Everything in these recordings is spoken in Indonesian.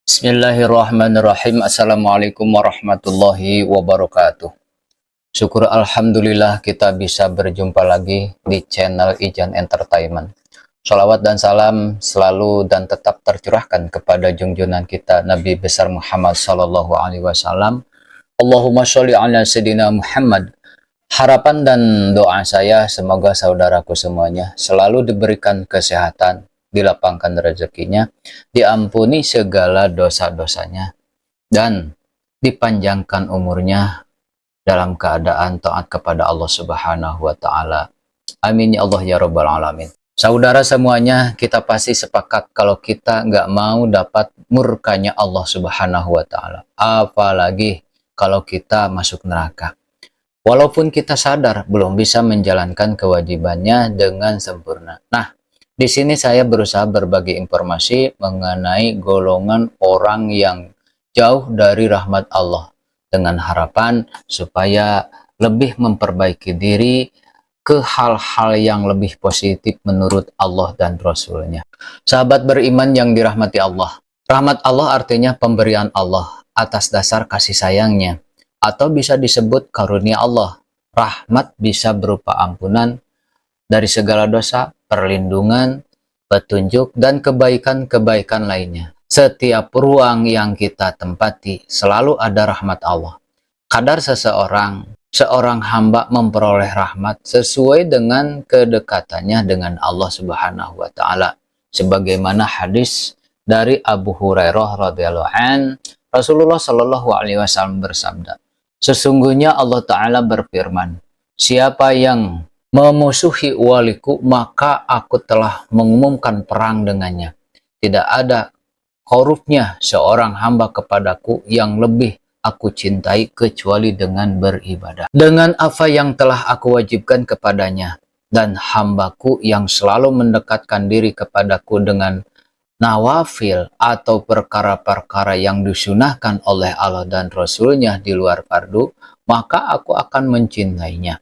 Bismillahirrahmanirrahim. Assalamualaikum warahmatullahi wabarakatuh. Syukur alhamdulillah kita bisa berjumpa lagi di channel Ijan Entertainment. Shalawat dan salam selalu dan tetap tercurahkan kepada junjungan kita Nabi besar Muhammad sallallahu alaihi wasallam. Allahumma sholli ala sayyidina Muhammad. Harapan dan doa saya semoga saudaraku semuanya selalu diberikan kesehatan, dilapangkan rezekinya, diampuni segala dosa-dosanya, dan dipanjangkan umurnya dalam keadaan taat kepada Allah Subhanahu wa Ta'ala. Amin ya Allah ya Rabbal Alamin. Saudara semuanya, kita pasti sepakat kalau kita nggak mau dapat murkanya Allah Subhanahu wa Ta'ala, apalagi kalau kita masuk neraka. Walaupun kita sadar belum bisa menjalankan kewajibannya dengan sempurna. Nah, di sini saya berusaha berbagi informasi mengenai golongan orang yang jauh dari rahmat Allah dengan harapan supaya lebih memperbaiki diri ke hal-hal yang lebih positif menurut Allah dan Rasul-Nya. Sahabat beriman yang dirahmati Allah, rahmat Allah artinya pemberian Allah atas dasar kasih sayangnya, atau bisa disebut karunia Allah. Rahmat bisa berupa ampunan dari segala dosa, perlindungan, petunjuk, dan kebaikan-kebaikan lainnya. Setiap ruang yang kita tempati selalu ada rahmat Allah. Kadar seorang hamba memperoleh rahmat sesuai dengan kedekatannya dengan Allah Subhanahu wa Ta'ala. Sebagaimana hadis dari Abu Hurairah radhiyallahu an, Rasulullah Shallallahu alaihi wasallam bersabda, sesungguhnya Allah Ta'ala berfirman, siapa yang memusuhi waliku, maka aku telah mengumumkan perang dengannya. Tidak ada korupnya seorang hamba kepadaku yang lebih aku cintai kecuali dengan beribadah, dengan apa yang telah aku wajibkan kepadanya, dan hambaku yang selalu mendekatkan diri kepadaku dengan nawafil atau perkara-perkara yang disunahkan oleh Allah dan Rasul-Nya di luar fardu, maka aku akan mencintainya.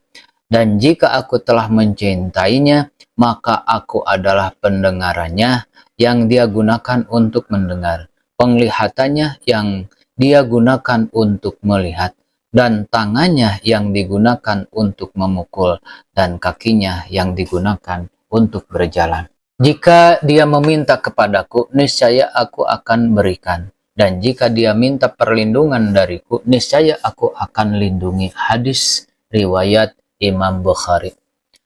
Dan jika aku telah mencintainya, maka aku adalah pendengarannya yang dia gunakan untuk mendengar, penglihatannya yang dia gunakan untuk melihat, dan tangannya yang digunakan untuk memukul, dan kakinya yang digunakan untuk berjalan. Jika dia meminta kepadaku, niscaya aku akan berikan. Dan jika dia minta perlindungan dariku, niscaya aku akan lindungi. Hadis riwayat Imam Bukhari.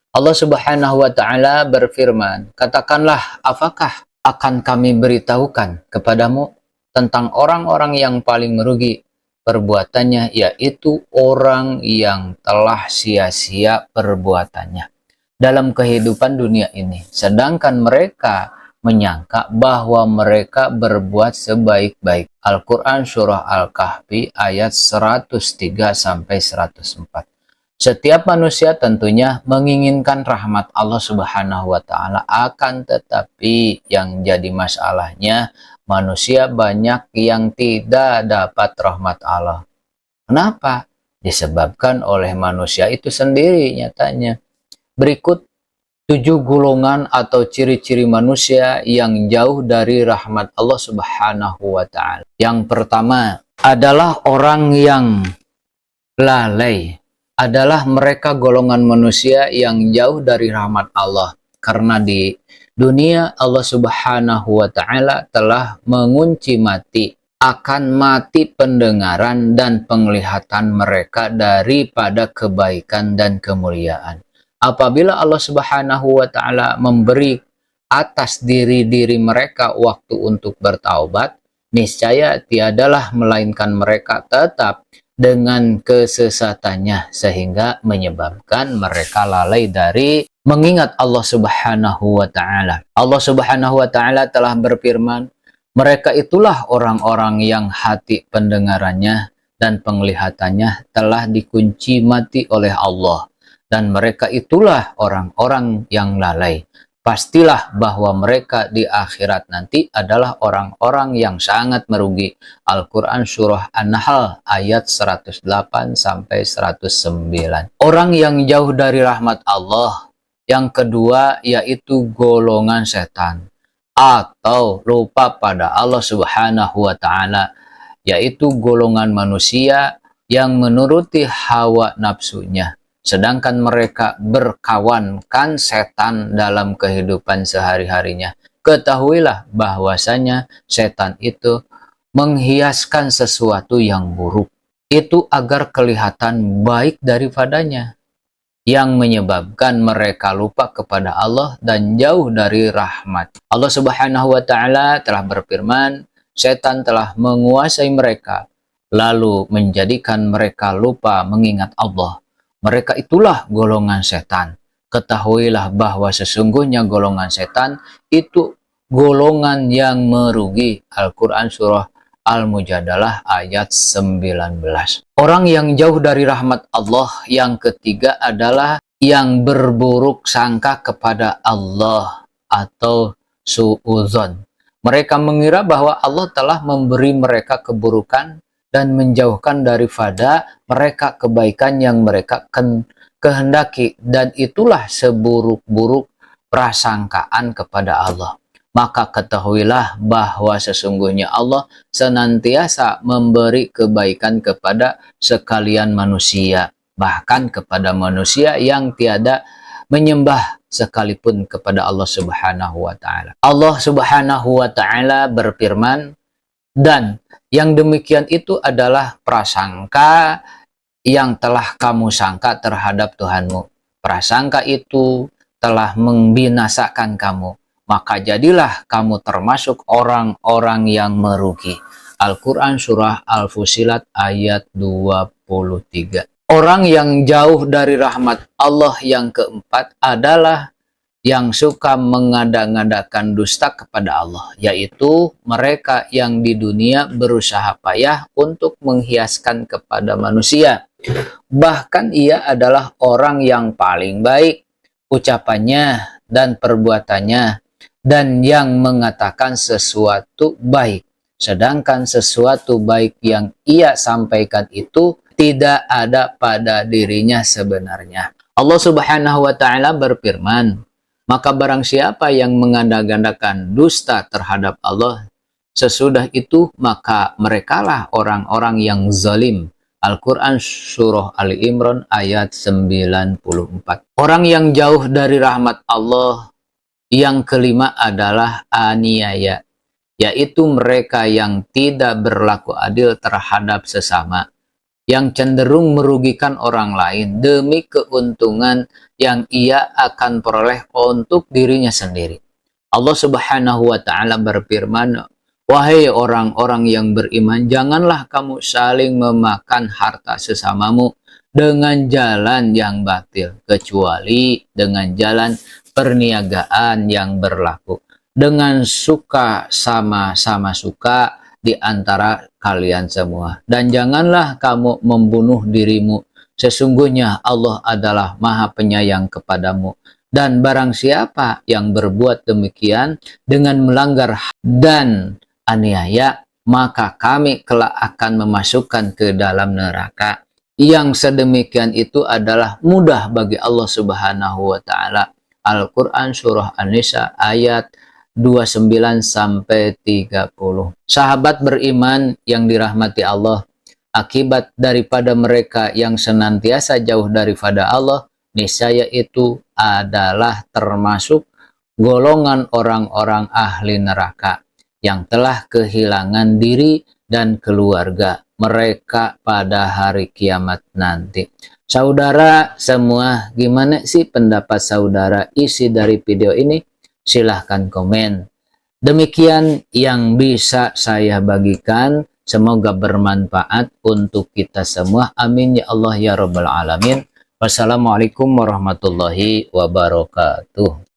Allah Subhanahu wa Ta'ala berfirman, katakanlah, apakah akan kami beritahukan kepadamu tentang orang-orang yang paling merugi perbuatannya, yaitu orang yang telah sia-sia perbuatannya dalam kehidupan dunia ini, sedangkan mereka menyangka bahwa mereka berbuat sebaik-baik. Al-Quran Surah Al-Kahfi ayat 103-104. Setiap manusia tentunya menginginkan rahmat Allah Subhanahu wa Ta'ala, akan tetapi yang jadi masalahnya manusia banyak yang tidak dapat rahmat Allah. Kenapa? Disebabkan oleh manusia itu sendiri nyatanya. Berikut 7 golongan atau ciri-ciri manusia yang jauh dari rahmat Allah Subhanahu wa Ta'ala. Yang pertama adalah orang yang lalai. Adalah mereka golongan manusia yang jauh dari rahmat Allah. Karena di dunia Allah Subhanahu wa Ta'ala telah mengunci mati, akan mati pendengaran dan penglihatan mereka daripada kebaikan dan kemuliaan. Apabila Allah Subhanahu wa Ta'ala memberi atas diri-diri mereka waktu untuk bertaubat, niscaya tiadalah melainkan mereka tetap dengan kesesatannya, sehingga menyebabkan mereka lalai dari mengingat Allah Subhanahu wa Ta'ala. Allah Subhanahu wa Ta'ala telah berfirman, mereka itulah orang-orang yang hati pendengarannya dan penglihatannya telah dikunci mati oleh Allah. Dan mereka itulah orang-orang yang lalai. Pastilah bahwa mereka di akhirat nanti adalah orang-orang yang sangat merugi. Al-Quran Surah An-Nahl ayat 108-109. Orang yang jauh dari rahmat Allah. Yang kedua yaitu golongan setan. atau lupa pada Allah Subhanahu wa Ta'ala, yaitu golongan manusia yang menuruti hawa nafsunya, sedangkan mereka berkawankan setan dalam kehidupan sehari-harinya. Ketahuilah bahwasanya setan itu menghiaskan sesuatu yang buruk, itu agar kelihatan baik daripadanya, yang menyebabkan mereka lupa kepada Allah dan jauh dari rahmat. Allah Subhanahu wa Ta'ala telah berfirman, setan telah menguasai mereka, lalu menjadikan mereka lupa mengingat Allah. Mereka itulah golongan setan. Ketahuilah bahwa sesungguhnya golongan setan itu golongan yang merugi. Al-Quran surah Al-Mujadalah ayat 19. Orang yang jauh dari rahmat Allah yang ketiga adalah yang berburuk sangka kepada Allah atau su'udzon. Mereka mengira bahwa Allah telah memberi mereka keburukan dan menjauhkan daripada mereka kebaikan yang mereka kehendaki, dan itulah seburuk-buruk prasangkaan kepada Allah. Maka ketahuilah bahwa sesungguhnya Allah senantiasa memberi kebaikan kepada sekalian manusia, bahkan kepada manusia yang tiada menyembah sekalipun kepada Allah Subhanahu wa Ta'ala. Allah Subhanahu wa Ta'ala berfirman, dan yang demikian itu adalah prasangka yang telah kamu sangka terhadap Tuhanmu. Prasangka itu telah membinasakan kamu, maka jadilah kamu termasuk orang-orang yang merugi. Al-Quran surah Al-Fusilat ayat 23. Orang yang jauh dari rahmat Allah yang keempat adalah yang suka mengada-ngadakan dusta kepada Allah, yaitu mereka yang di dunia berusaha payah untuk menghiaskan kepada manusia. Bahkan ia adalah orang yang paling baik ucapannya dan perbuatannya, dan yang mengatakan sesuatu baik, sedangkan sesuatu baik yang ia sampaikan itu tidak ada pada dirinya sebenarnya. Allah Subhanahu wa Ta'ala berfirman, maka barang siapa yang mengada-gandakan dusta terhadap Allah, sesudah itu maka merekalah orang-orang yang zalim. Al-Quran surah Ali Imran ayat 94. Orang yang jauh dari rahmat Allah yang kelima adalah aniaya, yaitu mereka yang tidak berlaku adil terhadap sesama, yang cenderung merugikan orang lain demi keuntungan yang ia akan peroleh untuk dirinya sendiri. Allah Subhanahu wa Ta'ala berfirman, wahai orang-orang yang beriman, janganlah kamu saling memakan harta sesamamu dengan jalan yang batil, kecuali dengan jalan perniagaan yang berlaku, dengan suka sama-sama suka di antara kalian semua. Dan janganlah kamu membunuh dirimu, sesungguhnya Allah adalah Maha Penyayang kepadamu. Dan barang siapa yang berbuat demikian dengan melanggar dan aniaya, maka kami kelak akan memasukkan ke dalam neraka. Yang sedemikian itu adalah mudah bagi Allah Subhanahu wa Ta'ala. Al-Quran surah An-Nisa ayat 29 sampai 30. Sahabat beriman yang dirahmati Allah, akibat daripada mereka yang senantiasa jauh daripada Allah, niscaya itu adalah termasuk golongan orang-orang ahli neraka yang telah kehilangan diri dan keluarga mereka pada hari kiamat nanti. Saudara semua, gimana sih pendapat saudara isi dari video ini? Silahkan komen. Demikian yang bisa saya bagikan. Semoga bermanfaat untuk kita semua. Amin ya Allah ya Rabbal Alamin. Wassalamualaikum warahmatullahi wabarakatuh.